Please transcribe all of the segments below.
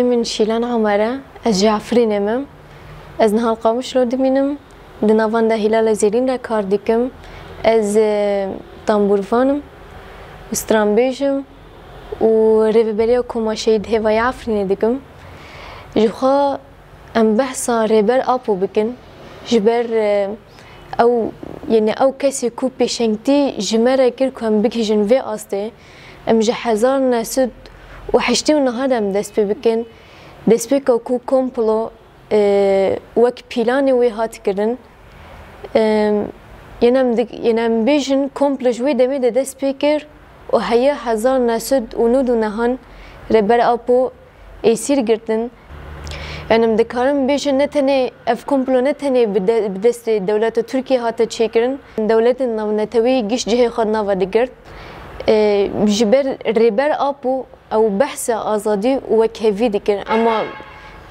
من شیلان عمره از جعفرینم از نهال قاموش رو دمینم دنوان ده هلال زیرین را کار دیکم از تنبورفانم استرانبیجم و ریوبریا کماشید هوای عفرینه دیکم جخوا ام بحثا ریبر آپو بکن جبر او يعني او كسي كو بيشنتي جمرة كير كم بكيجن في أصله ام جحزار نسد وحشتي ونهار ام دست بكن دست بك كو كومبلو وك بلاني وي هات كرن ينام بيجن كومبلو جوي دمي دست بكر وهيا حزار نسد ونود ونهان ربر أبو يصير جرتن يعني مدكارم بيجن نتني اف كومبلو نتني بدست دولة تركيا هاتا تشيكرن دولة نتوي جيش جهة خدنا ودقرت جبر ريبر ابو او بحث ازادي وكهفي دكر اما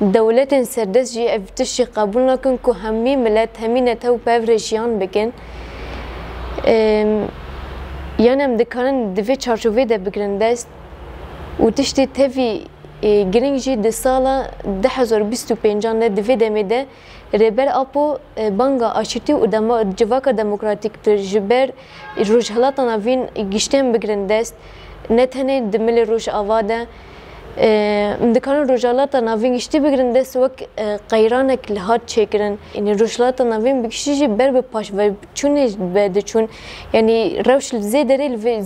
دولة سردس جي اف تشي قبولنا كن كو همي ملات همي نتو بافريجيان بكن يعني مدكارن دفي چارچوبه ده بگرن دست و تشتي تفي گرنگی ده سالا 2025 نه دوی دمیده ربر آپو بانگا آشتی و جواک دموکراتیک تر جبر روجهلات نوین گشتن بگرنده است نه تنه دمل روج آواده مدکان روجهلات نوین گشتی بگرنده است وک قیرانک لحاد چکرن یعنی روجهلات نوین بگشتی بر به پاش و چونه بده چون یعنی روش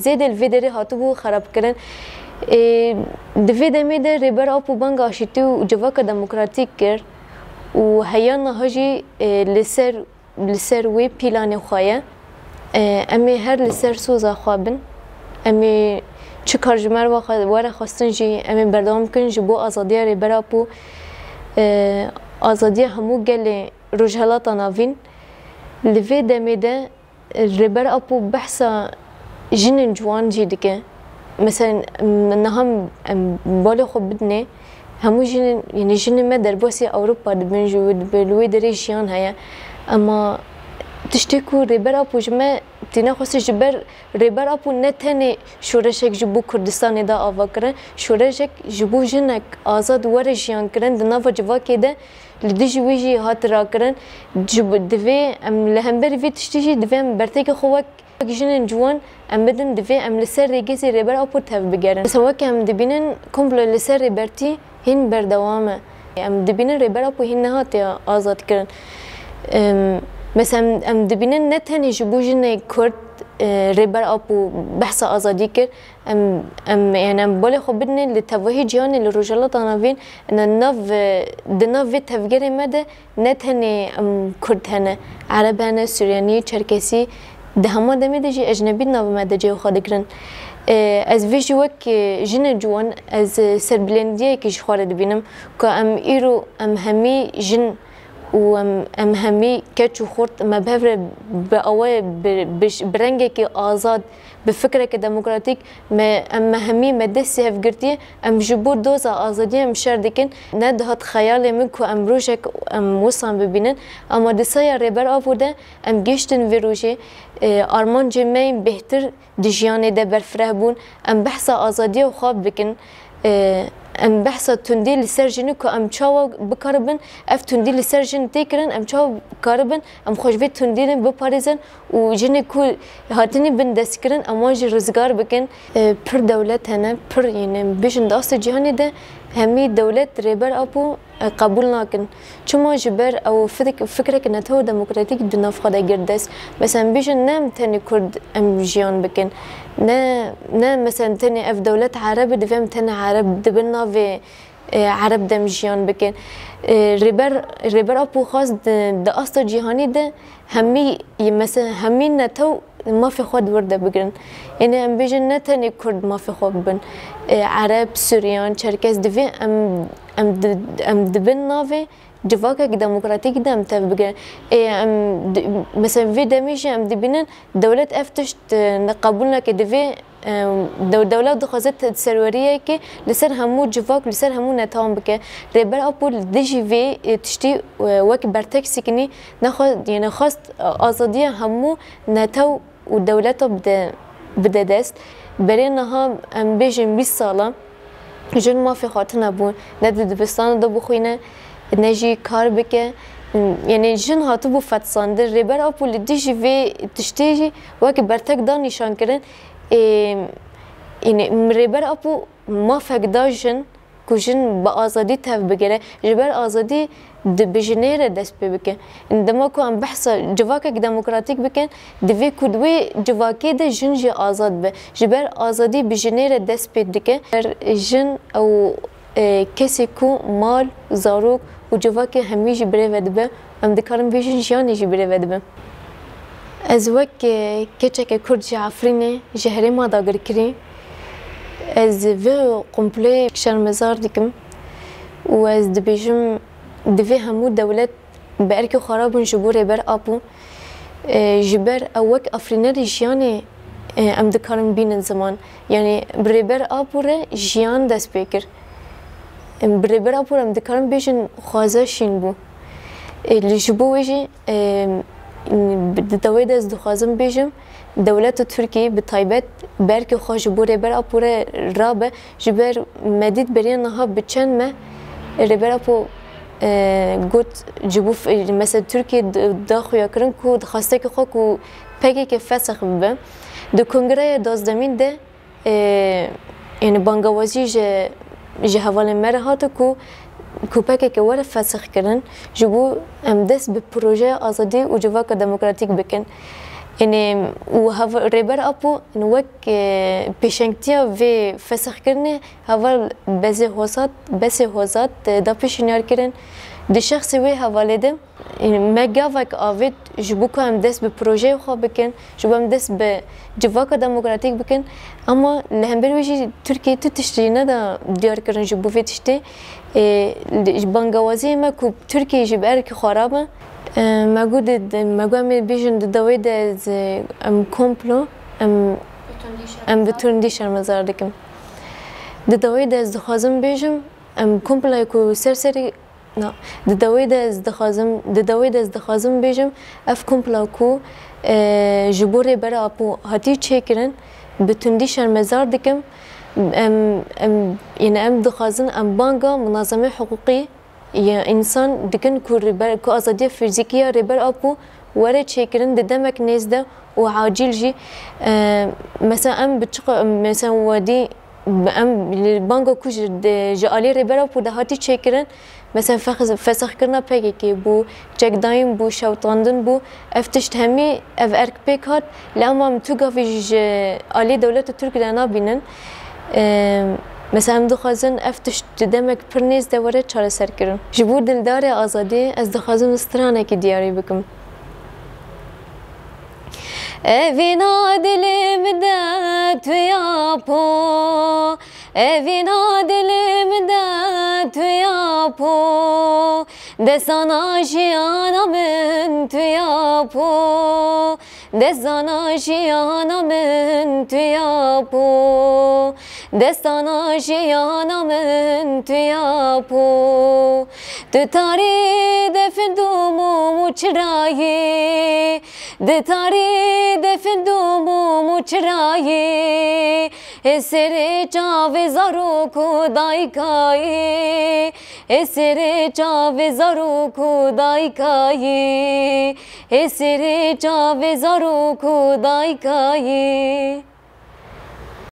زیده الویدری هاتو بو خراب کردن دوی دمیده ریبر آپو بانگ آشتی و جواک دموکراتیک کرد و هیانا هجی لسر وی پیلان خواه امی هر لسر سوزا خوابن امی چه کارجمر واره خواستن جی امی بردام کن جبو آزادی ریبر آپو آزادی همو گل روجهلات ناوین لوی دمیده ریبر آپو بحثا جنن جوان جی دکه مثلا نهم بالي خو بدني همو جن يعني جن ما دربوسي اوروبا دبن جو بلوي دريشيان هيا اما تشتكو ريبر ابو جما تينا خص جبر ريبر ابو نتني شورشك جبو كردستان دا افكر شورشك جبو جنك ازاد ورجيان كرن دنافا جوا كده لديجي ويجي هاترا كرن جب دفي ام لهمبر في تشتيجي دفي ام برتك خوك جنن جوان ام بدن دفي ام لسر ريجيزي ريبر ابو تف بگرن سواء ام دبينن كومبلو لسر ريبرتي هن بردوامه ام دبينن ريبر ابو هن هات ازاد كرن مثلا ام دبينن نتني جبو جن كرد ريبر ابو بحث ازادي كر ام يعني ام بالي خو بدن لتوهي جيان للرجالات نافين ان الناف دناف تفجير مدى نتني ام كرد هنا عرب هنا سورياني تشركسي ده هما دمي جي اجنبي ناف مدى جي خادكرن از ویژ وک جن جوان از سربلندیه که جخواره دبینم که ام ایرو ام همی جن و ام همی کچ و خورد ما بهفر به آوای برنگه که آزاد به فکر که دموکراتیک ما ام همی مدرسه هفگرتیه ام جبور دوزا آزادی ام شر دکن نه دهات خیال من که ام روشک ام وصل ببینن اما دسای ریبر آفوده ام گشتن ویروژه آرمان جمعی بهتر دیجیانه ده برفره بون ام بحث آزادی و خواب بکن ام بحثا تندی لسر جنو که ام چاوا بکاربن اف تندی لسر جن تکرن ام چاوا بکاربن ام خوشبه تندی بپارزن و جن کو هاتنی بن دست کرن اما جی رزگار بکن پر دولت هنه پر یعنی بیشن داست جهانی ده همی دولت ریبر آپو قبول نکن چون جبر او فکر که نتو دموکراتیک دناف خدا گردست مثلا بیشن نم تنی کرد ام جیان بکن نه مثلا تنی اف دولت عرب دفهم تنی عرب دبنا في عرب دم جیان بکن ریبر آپو خواست ده اصل جهانی ده همی مثلا همی نتو ما في خود ورده بگرن یعنی ام بیشن نه تنی کرد ما في خود بن عرب سوریان چرکس دفی ام دبن ناوی جواکه دموکراتیک دم تف بگرن مثلا في دمیشه ام دبینن دولت افتشت قبولنا که دفی دولت دخوازت سروریه که لسر همو جواک لسر همو نتام بکه ریبر آپول دیجی وی تشتی وک برتک سکنی نخواست یعنی خواست آزادی همو نتاو و دولت بده دست برای نها ام بیشن 20 ساله جن ما في خاطرنا بون ند دبستان دا بخوينه نجي كار بك يعني جن هاتبو فتساندر ريبر أبو لديجي في تشتيجي وك برتك دا نشان كرن يعني ريبر أبو ما فقدا جن كوجن بآزادي تهف بگره جبر آزادي بجنيرة دست بكن عندما كو عم بحث جواكك ديمقراطيك بكن دفي كودوي جواكي ده جن جي آزاد به جبر آزادي بجنيرة دست بدكن جن أو كسي كو مال زاروك وجواكي همي جبري ودبه ام دكارم بيجن جياني جبري ودبه از وك كيچك كرد جعفريني جهري ما داگر كري از في قمبلي شرمزار ديكم و از دبيجم دفي همو دولت بأركي خرابون جبور بر أبو جبر أوك أفرينر جياني ام دكارم بين زمان يعني بريبر أبو ره جيان دست بكر بريبر أبو ام دكارم بيجن خوازه شين بو اللي جبو ويجي دوید از دخوازم بیشم دولت ترکیه به تایبت برک خوش بوره بر اپوره رابه جبر مدید بریان نها بچن ما ربر اپو گوت جبوف مثلا ترکیه داخو یا کرن کو دخواسته که خو کو پگی که فسخ ببه دو کنگره دازدمین ده یعنی بانگوازی جه حوال مره هاتو کو کوپاکی که وره فسخ کردن جبو ام دست به پروژه آزادی و جواک دموکراتیک بکن یعنی و هوا ریبر اپو نوک پیشنگتیا و فسخ کردن هوا بزه حوزات دا پیشنیار کردن دی شخصی وی حواله ده مگاوک آوید جبو که ام دست به پروژه خواه بکن جبو ام دست به جواک دموکراتیک بکن اما لهمبر ویجی ترکیه تو تشتی ندا دیار کردن جبو وی تشتی بانگوازی ما کو ترکیه جبر که خرابه مگو هم بیشن دوید از ام کمپلو ام بتوندی شرمزار دکم دوید از دخوازم بیشم ام کمپلای کو سری نه دوید از دخوازم بیشم اف کمپلا کو جبوری برای اپو هاتی چیکرن بتوندی شرمزار دکم يعني ام دخازن ام بانجا منظمة حقوقية يا إنسان دكن كو أزادية فيزيكية ربر أبو ورا تشكرن دمك نزده وعاجل جي مثلا ام بتشق مثلا ودي ام البانجا كوج جالي ربر أبو دهاتي تشكرن مثلا فسخ كرنا بيجي كي بو جاك دايم بو شوطاندن بو افتشت همي اف ارك بيكات لما متوقع في آلي دولة تركيا لنا بينن مثلا دخوازن افتش دمك پرنیز دوره چاره سر کرن جبو دلدار آزادی از دخوازن استرانه کی دیاری بکم اوینا دلم ده تویا پو اوینا دلم ده تویا پو دستانا جیانا من تویا پو دستانا جیانا من تویا پو دستانا جیانا من تویا پو تو تاری دفندومو مچرایی ده تاری دفندومو مچرایی اسر چاو زارو کو دایکایی اسر چاو زارو کو دایکایی اسر چاو زارو کو دایکایی